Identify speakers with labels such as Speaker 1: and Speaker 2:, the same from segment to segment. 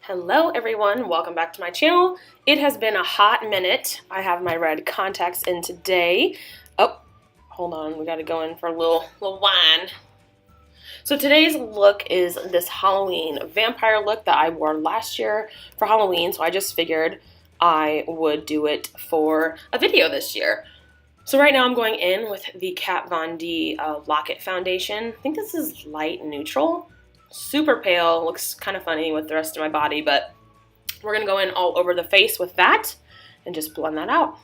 Speaker 1: Hello everyone, welcome back to my channel. It has been a hot minute. I have my red contacts in today. Oh, hold on, we gotta go in for a little wine. So today's look is this Halloween vampire look that I wore last year for Halloween, so I just figured I would do it for a video this year. So right now I'm going in with the Kat Von D Lock-It Foundation. I think this is light neutral. Super pale, looks kind of funny with the rest of my body, but we're going to go in all over the face with that and just blend that out.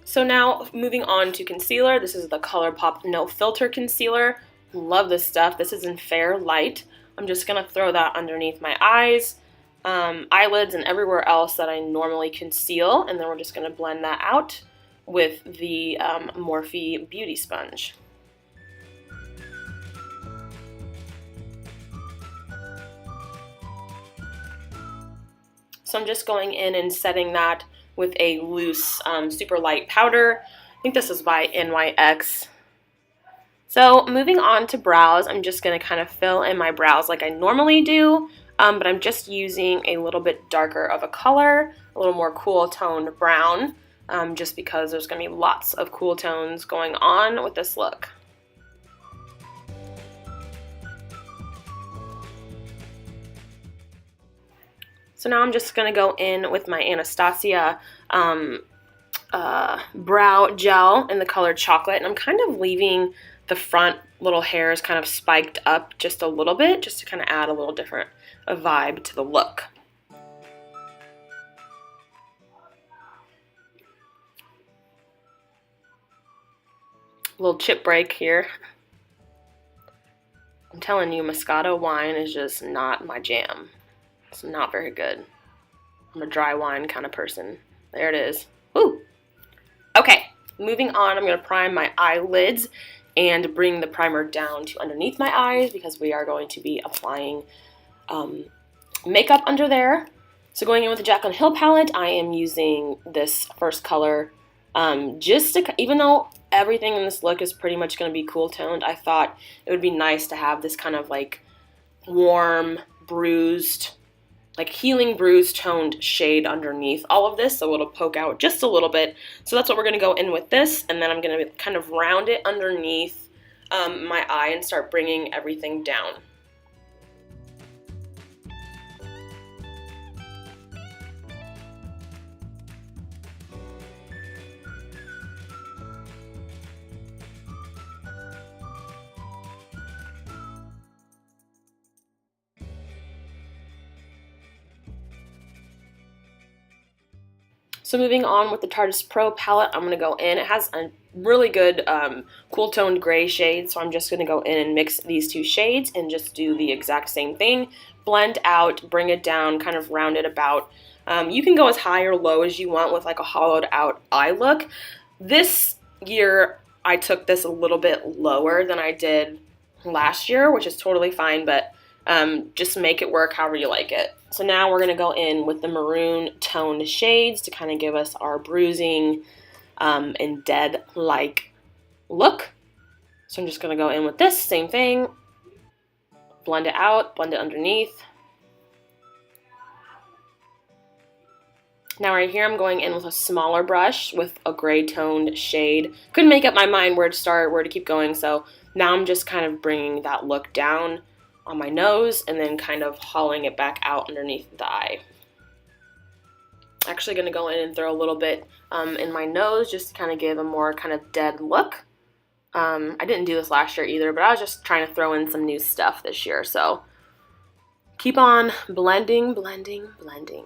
Speaker 1: So now moving on to concealer. This is the ColourPop No Filter Concealer. Love this stuff. This is in Fair Light. I'm just going to throw that underneath my eyes, eyelids, and everywhere else that I normally conceal, and then we're just going to blend that out with the Morphe Beauty Sponge. So I'm just going in and setting that with a loose, super light powder. I think this is by NYX. So moving on to brows, I'm just going to kind of fill in my brows like I normally do, but I'm just using a little bit darker of a color, a little more cool toned brown. Just because there's going to be lots of cool tones going on with this look. So now I'm just going to go in with my Anastasia brow gel in the color Chocolate, and I'm kind of leaving the front little hairs kind of spiked up just a little bit, just to kind of add a little different vibe to the look. Little chip break here. I'm telling you, Moscato wine is just not my jam. It's not very good. I'm a dry wine kind of person. There it is. Woo! Okay, moving on, I'm going to prime my eyelids and bring the primer down to underneath my eyes because we are going to be applying makeup under there. So going in with the Jaclyn Hill palette, I am using this first color just to, even though everything in this look is pretty much going to be cool toned, I thought it would be nice to have this kind of like warm, bruised, like healing bruised toned shade underneath all of this, so it'll poke out just a little bit. So that's what we're going to go in with this, and then I'm going to kind of round it underneath my eye and start bringing everything down. So moving on with the Tarte Pro palette, I'm going to go in. It has a really good cool toned gray shade, so I'm just going to go in and mix these two shades and just do the exact same thing. Blend out, bring it down, kind of round it about. You can go as high or low as you want with like a hollowed out eye look. This year I took this a little bit lower than I did last year, which is totally fine, but just make it work however you like it. So now we're going to go in with the maroon toned shades to kind of give us our bruising and dead-like look. So I'm just going to go in with this, same thing, blend it out, blend it underneath. Now right here I'm going in with a smaller brush with a gray toned shade. Couldn't make up my mind where to start, where to keep going, so now I'm just kind of bringing that look down on my nose and then kind of hollowing it back out underneath the eye. Actually going to go in and throw a little bit in my nose just to kind of give a more kind of dead look. I didn't do this last year either, but I was just trying to throw in some new stuff this year, so keep on blending, blending, blending.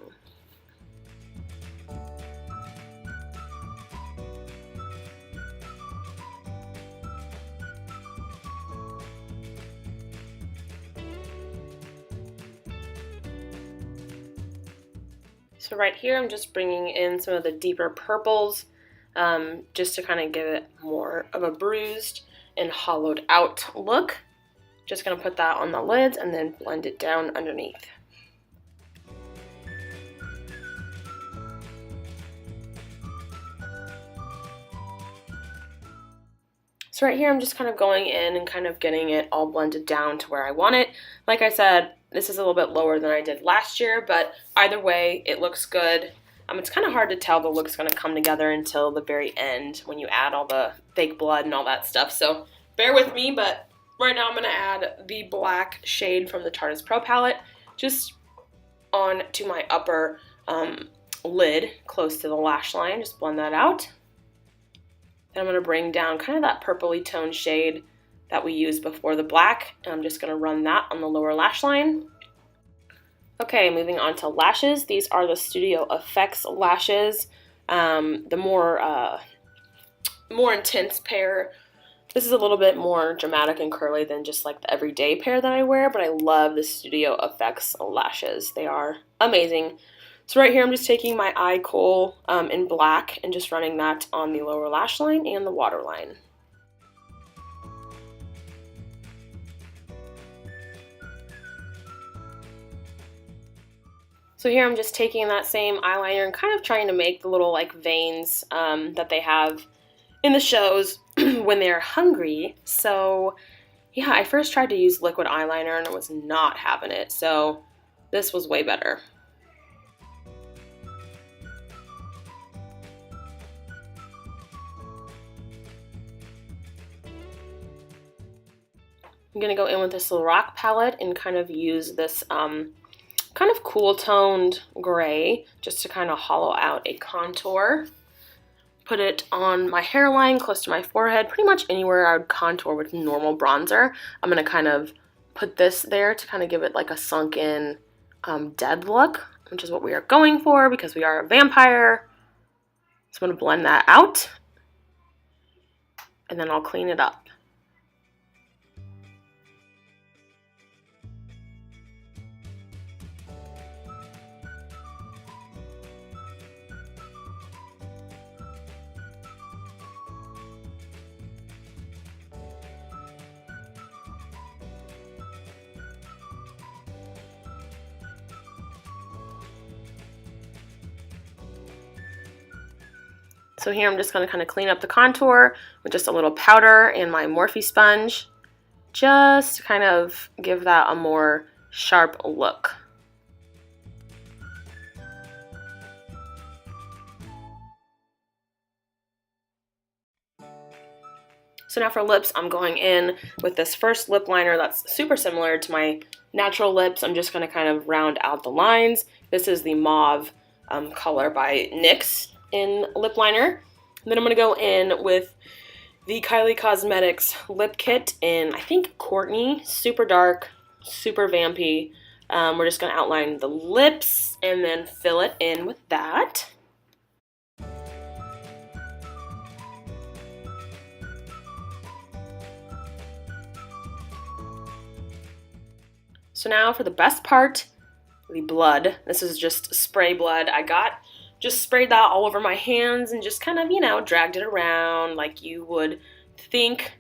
Speaker 1: So right here I'm just bringing in some of the deeper purples just to kind of give it more of a bruised and hollowed out look. Just going to put that on the lids and then blend it down underneath. So right here, I'm just kind of going in and kind of getting it all blended down to where I want it. Like I said, this is a little bit lower than I did last year, but either way, it looks good. It's kind of hard to tell the look's going to come together until the very end when you add all the fake blood and all that stuff. So bear with me, but right now I'm going to add the black shade from the Tarte Pro palette just on to my upper lid close to the lash line. Just blend that out. Then I'm going to bring down kind of that purpley toned shade that we used before the black, and I'm just going to run that on the lower lash line. Okay, moving on to lashes. These are the Studio Effects lashes, the more intense pair. This is a little bit more dramatic and curly than just like the everyday pair that I wear, but I love the Studio Effects lashes. They are amazing. So right here, I'm just taking my eye kohl in black and just running that on the lower lash line and the waterline. So here I'm just taking that same eyeliner and kind of trying to make the little like veins that they have in the shows when they're hungry. So yeah, I first tried to use liquid eyeliner and I was not having it. So this was way better. I'm going to go in with this Lorac palette and kind of use this kind of cool toned gray just to kind of hollow out a contour. Put it on my hairline, close to my forehead, pretty much anywhere I would contour with normal bronzer. I'm going to kind of put this there to kind of give it like a sunken dead look, which is what we are going for because we are a vampire. So I'm going to blend that out and then I'll clean it up. So here I'm just going to kind of clean up the contour with just a little powder and my Morphe sponge, just to kind of give that a more sharp look. So now for lips, I'm going in with this first lip liner that's super similar to my natural lips. I'm just going to kind of round out the lines. This is the mauve color by NYX in lip liner. And then I'm going to go in with the Kylie Cosmetics lip kit in, I think, Courtney. Super dark, super vampy. We're just going to outline the lips and then fill it in with that. So now for the best part, the blood. This is just spray blood I got. Just sprayed that all over my hands and just kind of, you know, dragged it around like you would think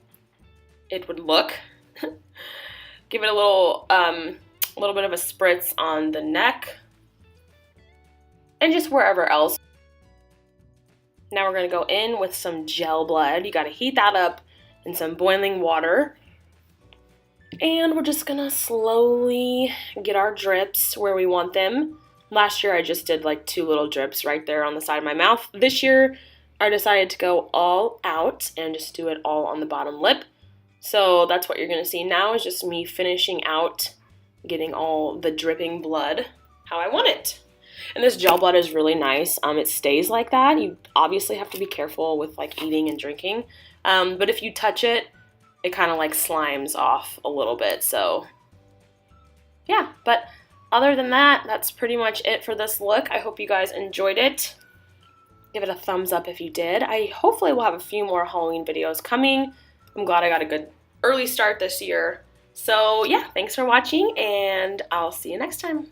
Speaker 1: it would look. Give it a little bit of a spritz on the neck and just wherever else. Now we're going to go in with some gel blood. You got to heat that up in some boiling water. And we're just going to slowly get our drips where we want them. Last year I just did like 2 little drips right there on the side of my mouth. This year I decided to go all out and just do it all on the bottom lip. So that's what you're going to see now is just me finishing out getting all the dripping blood how I want it. And this gel blood is really nice. It stays like that. You obviously have to be careful with like eating and drinking. But if you touch it, it kind of like slimes off a little bit. So yeah, but other than that, that's pretty much it for this look. I hope you guys enjoyed it. Give it a thumbs up if you did. I hopefully will have a few more Halloween videos coming. I'm glad I got a good early start this year. So yeah, thanks for watching and I'll see you next time.